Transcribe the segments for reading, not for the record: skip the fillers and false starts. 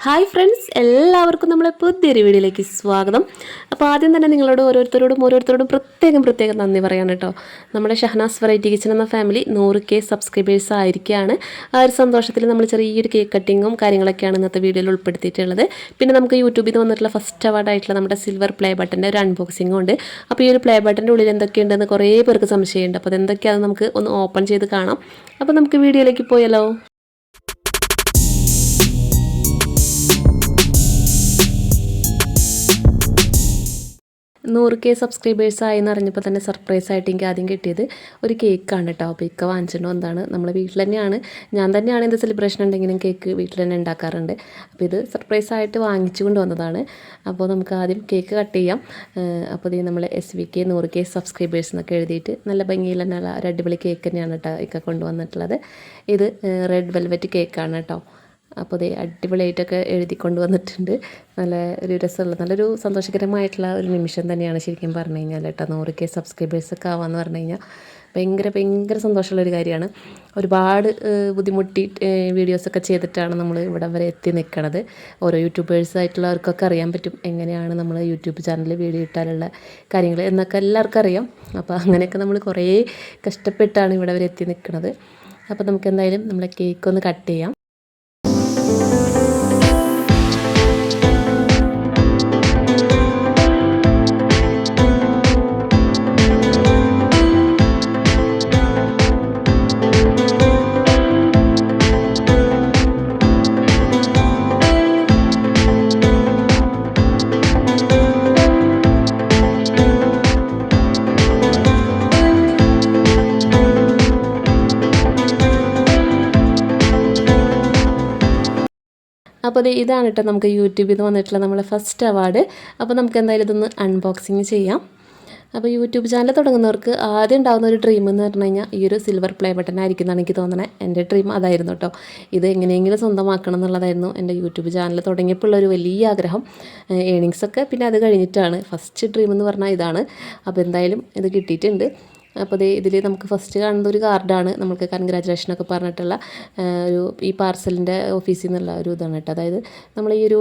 Hi friends, എല്ലാവർക്കും നമ്മളെ പുതിയൊരു വീഡിയോയിലേക്ക് സ്വാഗതം. അപ്പോൾ ആദ്യം തന്നെ നിങ്ങളോട് ഓരോരുത്തരോടും പ്രത്യേകം നന്ദി പറയാണ് കേട്ടോ. നമ്മുടെ ഷഹനാസ് വെറൈറ്റി കിച്ചൺ എന്ന ഫാമിലി 100K സബ്സ്ക്രൈബേഴ്സ് ആയിരിക്കുകയാണ്. ആ ഒരു സന്തോഷത്തിൽ നമ്മൾ ചെറിയൊരു കേക്ക് കട്ടിങ്ങും കാര്യങ്ങളൊക്കെയാണ് ഇന്നത്തെ വീഡിയോയിൽ ഉൾപ്പെടുത്തിയിട്ടുള്ളത്. പിന്നെ നമുക്ക് യൂട്യൂബിൽ നിന്ന് വന്നിട്ടുള്ള ഫസ്റ്റ് അവാർഡായിട്ടുള്ള നമ്മുടെ സിൽവർ പ്ലേ ബട്ടൻ്റെ ഒരു അൺബോക്സിംഗും ഉണ്ട്. അപ്പോൾ ഈ ഒരു പ്ലേ ബട്ടൻ്റെ ഉള്ളിൽ എന്തൊക്കെയുണ്ടെന്ന് കുറേ പേർക്ക് സംശയമുണ്ട്. അപ്പോൾ അതെന്തൊക്കെയാണെന്ന് നമുക്ക് ഒന്ന് ഓപ്പൺ ചെയ്ത് കാണാം. അപ്പോൾ നമുക്ക് വീഡിയോയിലേക്ക് പോയാലോ. 100K സബ്സ്ക്രൈബേഴ്സായി എന്ന് അറിഞ്ഞപ്പോൾ തന്നെ സർപ്രൈസായിട്ട് എനിക്ക് ആദ്യം കിട്ടിയത് ഒരു കേക്കാണ് കേട്ടോ. അപ്പോൾ ഇക്ക വാങ്ങിച്ചിട്ട് വന്നതാണ്. നമ്മൾ വീട്ടിൽ തന്നെയാണ്, ഞാൻ തന്നെയാണ് എന്ത് സെലിബ്രേഷൻ ഉണ്ടെങ്കിലും കേക്ക് വീട്ടിൽ തന്നെ ഉണ്ടാക്കാറുണ്ട്. അപ്പോൾ ഇത് സർപ്രൈസായിട്ട് വാങ്ങിച്ചു കൊണ്ട് വന്നതാണ്. അപ്പോൾ നമുക്ക് ആദ്യം കേക്ക് കട്ട് ചെയ്യാം. അപ്പോൾ ഇത് നമ്മൾ SVK 100K സബ്സ്ക്രൈബേഴ്സ് എന്നൊക്കെ എഴുതിയിട്ട് നല്ല ഭംഗിയിൽ നല്ല ഒരു അടിപൊളി കേക്ക് തന്നെയാണ് കേട്ടോ ഇക്ക കൊണ്ടുവന്നിട്ടുള്ളത്. ഇത് റെഡ് വെൽവെറ്റ് കേക്കാണ് കേട്ടോ. അപ്പോൾ അത് അടിപൊളിയായിട്ടൊക്കെ എഴുതിക്കൊണ്ട് വന്നിട്ടുണ്ട്. നല്ല ഒരു രസമുള്ള നല്ലൊരു സന്തോഷകരമായിട്ടുള്ള ഒരു നിമിഷം തന്നെയാണ് ശരിക്കും പറഞ്ഞു കഴിഞ്ഞാൽ കേട്ടോ. 100K സബ്സ്ക്രൈബേഴ്സൊക്കെ ആവാമെന്ന് പറഞ്ഞു കഴിഞ്ഞാൽ ഭയങ്കര സന്തോഷമുള്ളൊരു കാര്യമാണ്. ഒരുപാട് ബുദ്ധിമുട്ടി വീഡിയോസൊക്കെ ചെയ്തിട്ടാണ് നമ്മൾ ഇവിടെ വരെ എത്തി നിൽക്കണത്. ഓരോ യൂട്യൂബേഴ്സായിട്ടുള്ളവർക്കൊക്കെ അറിയാൻ പറ്റും എങ്ങനെയാണ് നമ്മൾ യൂട്യൂബ് ചാനലിൽ വീഡിയോ ഇട്ടാലുള്ള കാര്യങ്ങൾ എന്നൊക്കെ എല്ലാവർക്കും അറിയാം. അപ്പോൾ അങ്ങനെയൊക്കെ നമ്മൾ കുറേ കഷ്ടപ്പെട്ടാണ് ഇവിടെ വരെ എത്തി നിൽക്കുന്നത്. അപ്പോൾ നമുക്ക് എന്തായാലും നമ്മളെ കേക്ക് ഒന്ന് കട്ട് ചെയ്യാം. അപ്പോൾ ഇതാണ് കേട്ടോ നമുക്ക് യൂട്യൂബിൽ നിന്ന് വന്നിട്ടുള്ള നമ്മളെ ഫസ്റ്റ് അവാർഡ്. അപ്പോൾ നമുക്ക് എന്തായാലും ഇതൊന്ന് അൺബോക്സിങ് ചെയ്യാം. അപ്പോൾ യൂട്യൂബ് ചാനൽ തുടങ്ങുന്നവർക്ക് ആദ്യം ഉണ്ടാകുന്ന ഒരു ഡ്രീം എന്ന് പറഞ്ഞു കഴിഞ്ഞാൽ ഈ ഒരു സിൽവർ പ്ലേ ബട്ടൺ ആയിരിക്കും എന്നാണ് എനിക്ക് തോന്നണേ. എൻ്റെ ഡ്രീം അതായിരുന്നു കേട്ടോ. ഇത് എങ്ങനെയെങ്കിലും സ്വന്തമാക്കണം എന്നുള്ളതായിരുന്നു എൻ്റെ യൂട്യൂബ് ചാനൽ തുടങ്ങിയപ്പോൾ ഉള്ളൊരു വലിയ ആഗ്രഹം. ഏണിങ്സൊക്കെ പിന്നെ അത് കഴിഞ്ഞിട്ടാണ്. ഫസ്റ്റ് ഡ്രീം എന്ന് പറഞ്ഞാൽ ഇതാണ്. അപ്പോൾ എന്തായാലും ഇത് കിട്ടിയിട്ടുണ്ട്. അപ്പോൾ ഇതിൽ നമുക്ക് ഫസ്റ്റ് കാണുന്ന ഒരു കാർഡാണ് നമുക്ക് കൺഗ്രാജുലേഷനൊക്കെ പറഞ്ഞിട്ടുള്ള ഈ പാർസലിൻ്റെ ഓഫീസിൽ നിന്നുള്ള ഒരു ഇതാണ് കേട്ടോ. അതായത് നമ്മൾ ഈ ഒരു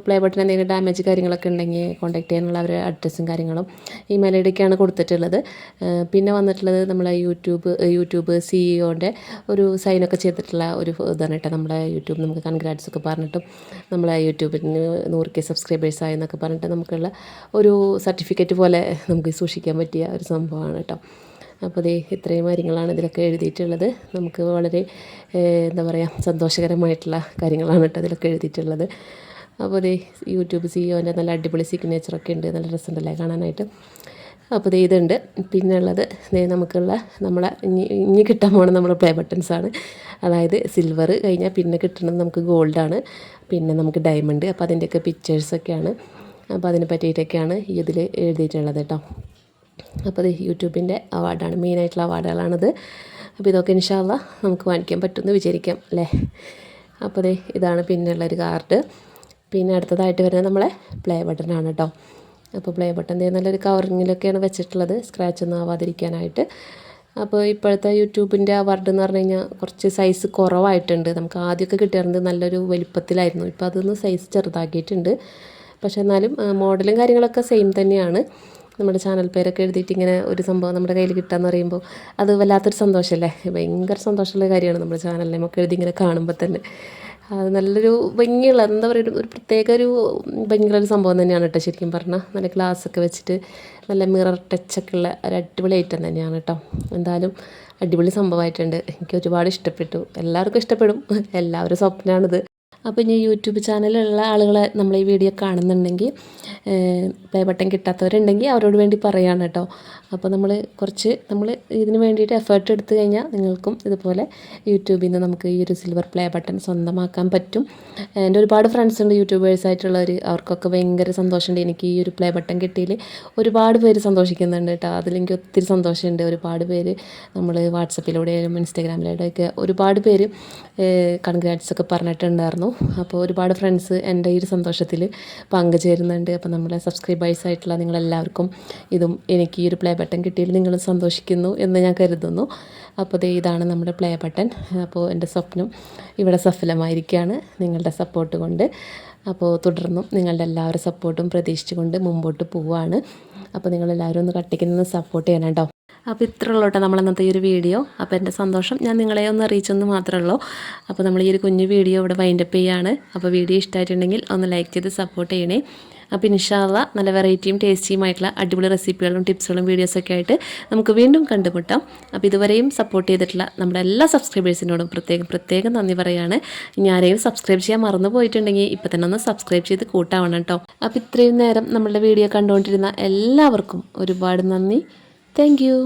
പ്ലേ ബട്ടൺ എന്തെങ്കിലും ഡാമേജ് കാര്യങ്ങളൊക്കെ ഉണ്ടെങ്കിൽ കോൺടാക്ട് ചെയ്യാനുള്ള അവരുടെ അഡ്രസ്സും കാര്യങ്ങളും ഇമെയിൽ ഐഡിയൊക്കെയാണ് കൊടുത്തിട്ടുള്ളത്. പിന്നെ വന്നിട്ടുള്ളത് നമ്മളെ യൂട്യൂബ് CEOൻ്റെ ഒരു സൈനൊക്കെ ചെയ്തിട്ടുള്ള ഒരു ഇതാണ് കേട്ടോ. നമ്മളെ യൂട്യൂബ് നമുക്ക് കൺഗ്രാറ്റ്സ് ഒക്കെ പറഞ്ഞിട്ടും നമ്മളെ യൂട്യൂബിന് 100K സബ്സ്ക്രൈബേഴ്സ് ആയി എന്നൊക്കെ പറഞ്ഞിട്ട് നമുക്കുള്ള ഒരു സർട്ടിഫിക്കറ്റ് പോലെ നമുക്ക് സൂക്ഷിക്കാൻ പറ്റിയ ഒരു സംഭവമാണ് കേട്ടോ. അപ്പോൾ ഇത്രയും കാര്യങ്ങളാണ് ഇതിലൊക്കെ എഴുതിയിട്ടുള്ളത്. നമുക്ക് വളരെ എന്താ പറയുക സന്തോഷകരമായിട്ടുള്ള കാര്യങ്ങളാണ് കേട്ടോ ഇതിലൊക്കെ എഴുതിയിട്ടുള്ളത്. അപ്പോൾ യൂട്യൂബ് CEOൻ്റെ നല്ല അടിപൊളി സിഗ്നേച്ചറൊക്കെ ഉണ്ട്. നല്ല രസമുണ്ടല്ലേ കാണാനായിട്ട്. അപ്പോൾ ഇതുണ്ട്. പിന്നെ ഉള്ളത് നമുക്കുള്ള നമ്മളെ ഇനി കിട്ടാൻ പോകുന്ന നമ്മുടെ പ്ലേ ബട്ടൺസാണ്. അതായത് സിൽവർ കഴിഞ്ഞാൽ പിന്നെ കിട്ടുന്നത് നമുക്ക് ഗോൾഡാണ്, പിന്നെ നമുക്ക് ഡയമണ്ട്. അപ്പോൾ അതിൻ്റെയൊക്കെ പിക്ചേഴ്സൊക്കെയാണ്. അപ്പോൾ അതിനെ പറ്റിയിട്ടൊക്കെയാണ് ഇതിൽ എഴുതിയിട്ടുള്ളത് കേട്ടോ. അപ്പോൾ യൂട്യൂബിൻ്റെ അവാർഡാണ്, മെയിനായിട്ടുള്ള അവാർഡുകളാണിത്. അപ്പോൾ ഇതൊക്കെ ഇൻഷാ അല്ലാഹ് നമുക്ക് വാങ്ങിക്കാൻ പറ്റുമെന്ന് വിചാരിക്കാം അല്ലേ. അപ്പോൾ ഇതാണ് പിന്നെയുള്ളൊരു കാർഡ്. പിന്നെ അടുത്തതായിട്ട് വരുന്നത് നമ്മളെ പ്ലേ ബട്ടനാണ് കേട്ടോ. അപ്പോൾ പ്ലേ ബട്ടൺ നല്ലൊരു കവറിങ്ങിലൊക്കെയാണ് വെച്ചിട്ടുള്ളത്, സ്ക്രാച്ച് ഒന്നും ആവാതിരിക്കാനായിട്ട്. അപ്പോൾ ഇപ്പോഴത്തെ യൂട്യൂബിൻ്റെ അവാർഡ് എന്ന് പറഞ്ഞു കഴിഞ്ഞാൽ കുറച്ച് സൈസ് കുറവായിട്ടുണ്ട്. നമുക്ക് ആദ്യമൊക്കെ കിട്ടിയിരുന്നത് നല്ലൊരു വലിപ്പത്തിലായിരുന്നു. ഇപ്പോൾ അതൊന്ന് സൈസ് ചെറുതാക്കിയിട്ടുണ്ട്. പക്ഷേ എന്നാലും മോഡലും കാര്യങ്ങളൊക്കെ സെയിം തന്നെയാണ്. നമ്മുടെ ചാനൽ പേരൊക്കെ എഴുതിയിട്ട് ഇങ്ങനെ ഒരു സംഭവം നമ്മുടെ കയ്യിൽ കിട്ടാന്ന് പറയുമ്പോൾ അത് വല്ലാത്തൊരു സന്തോഷമല്ലേ. ഭയങ്കര സന്തോഷമുള്ള കാര്യമാണ് നമ്മുടെ ചാനലിൽ നമുക്ക് എഴുതി ഇങ്ങനെ കാണുമ്പോൾ തന്നെ. അത് നല്ലൊരു ഭംഗിയുള്ള എന്താ പറയുക ഒരു പ്രത്യേക ഒരു ഭംഗിയുള്ള ഒരു സംഭവം തന്നെയാണ് കേട്ടോ. ശരിക്കും പറഞ്ഞാൽ നല്ല ഗ്ലാസ്സൊക്കെ വെച്ചിട്ട് നല്ല മിറർ ടച്ചൊക്കെ ഉള്ള ഒരു അടിപൊളി ഐറ്റം തന്നെയാണ് കേട്ടോ. എന്തായാലും അടിപൊളി സംഭവമായിട്ടുണ്ട്. എനിക്ക് ഒരുപാട് ഇഷ്ടപ്പെട്ടു. എല്ലാവർക്കും ഇഷ്ടപ്പെടും, എല്ലാവരും സ്വപ്നമാണിത്. അപ്പോൾ ഇനി യൂട്യൂബ് ചാനലിലുള്ള ആളുകളെ നമ്മൾ ഈ വീഡിയോ കാണുന്നുണ്ടെങ്കിൽ പ്ലേ ബട്ടൺ കിട്ടാത്തവരുണ്ടെങ്കിൽ അവരോട് വേണ്ടി പറയുകയാണ് കേട്ടോ. അപ്പോൾ നമ്മൾ ഇതിന് വേണ്ടിയിട്ട് എഫേർട്ട് എടുത്തു കഴിഞ്ഞാൽ നിങ്ങൾക്കും ഇതുപോലെ യൂട്യൂബിൽ നിന്ന് നമുക്ക് ഈ ഒരു സിൽവർ പ്ലേ ബട്ടൺ സ്വന്തമാക്കാൻ പറ്റും. എൻ്റെ ഒരുപാട് ഫ്രണ്ട്സ് ഉണ്ട് യൂട്യൂബേഴ്സായിട്ടുള്ളവർ. അവർക്കൊക്കെ ഭയങ്കര സന്തോഷമുണ്ട്. എനിക്ക് ഈ ഒരു പ്ലേ ബട്ടൺ കിട്ടിയതിൽ ഒരുപാട് പേര് സന്തോഷിക്കുന്നുണ്ട് കേട്ടോ. അതിലെനിക്ക് ഒത്തിരി സന്തോഷമുണ്ട്. ഒരുപാട് പേര് നമ്മൾ വാട്സപ്പിലൂടെയും ഇൻസ്റ്റാഗ്രാമിലൂടെയൊക്കെ ഒരുപാട് പേര് കൺഗ്രാറ്റ്സ് ഒക്കെ പറഞ്ഞിട്ടുണ്ടായിരുന്നു. അപ്പോൾ ഒരുപാട് ഫ്രണ്ട്സ് എൻ്റെ ഈ ഒരു സന്തോഷത്തിൽ പങ്കുചേരുന്നുണ്ട്. അപ്പോൾ നമ്മളെ സബ്സ്ക്രൈബേഴ്സ് ആയിട്ടുള്ള നിങ്ങളെല്ലാവർക്കും ഇതും എനിക്ക് ഈ ഒരു പ്ലേ ബട്ടൺ കിട്ടിയതിൽ നിങ്ങൾ സന്തോഷിക്കുന്നു എന്ന് ഞാൻ കരുതുന്നു. അപ്പോൾ ഇതാണ് നമ്മുടെ പ്ലേ ബട്ടൺ. അപ്പോൾ എൻ്റെ സ്വപ്നം ഇവിടെ സഫലമായിരിക്കുകയാണ് നിങ്ങളുടെ സപ്പോർട്ട് കൊണ്ട്. അപ്പോൾ തുടർന്നും നിങ്ങളുടെ എല്ലാവരുടെ സപ്പോർട്ടും പ്രതീക്ഷിച്ചുകൊണ്ട് മുമ്പോട്ട് പോവുകയാണ്. അപ്പോൾ നിങ്ങളെല്ലാവരും ഒന്ന് കട്ടിക്ക് നിന്ന് സപ്പോർട്ട് ചെയ്യണം കേട്ടോ. അപ്പോൾ ഇത്ര ഉള്ളൂ കേട്ടോ നമ്മളന്നത്തെ ഈ ഒരു വീഡിയോ. അപ്പോൾ എൻ്റെ സന്തോഷം ഞാൻ നിങ്ങളെ ഒന്ന് അറിയിച്ചെന്ന് മാത്രമേ ഉള്ളൂ. അപ്പോൾ നമ്മൾ ഈ ഒരു കുഞ്ഞു വീഡിയോ ഇവിടെ വൈൻഡപ്പ് ചെയ്യുകയാണ്. അപ്പോൾ വീഡിയോ ഇഷ്ടമായിട്ടുണ്ടെങ്കിൽ ഒന്ന് ലൈക്ക് ചെയ്ത് സപ്പോർട്ട് ചെയ്യണേ. അപ്പോൾ ഇൻഷാ അല്ലാ നല്ല വെറൈറ്റിയും ടേസ്റ്റിയുമായിട്ടുള്ള അടിപൊളി റെസിപ്പികളും ടിപ്സുകളും വീഡിയോസൊക്കെ ആയിട്ട് നമുക്ക് വീണ്ടും കണ്ടുമുട്ടാം. അപ്പോൾ ഇതുവരെയും സപ്പോർട്ട് ചെയ്തിട്ടുള്ള നമ്മുടെ എല്ലാ സബ്സ്ക്രൈബേഴ്സിനോടും പ്രത്യേകം നന്ദി പറയുകയാണ്. ഇനി ആരെയും സബ്സ്ക്രൈബ് ചെയ്യാൻ മറന്നു പോയിട്ടുണ്ടെങ്കിൽ ഇപ്പോൾ തന്നെ ഒന്ന് സബ്സ്ക്രൈബ് ചെയ്ത് കൂട്ടാവണം കേട്ടോ. അപ്പോൾ ഇത്രയും നേരം നമ്മളുടെ വീഡിയോ കണ്ടുകൊണ്ടിരുന്ന എല്ലാവർക്കും ഒരുപാട് നന്ദി. Thank you.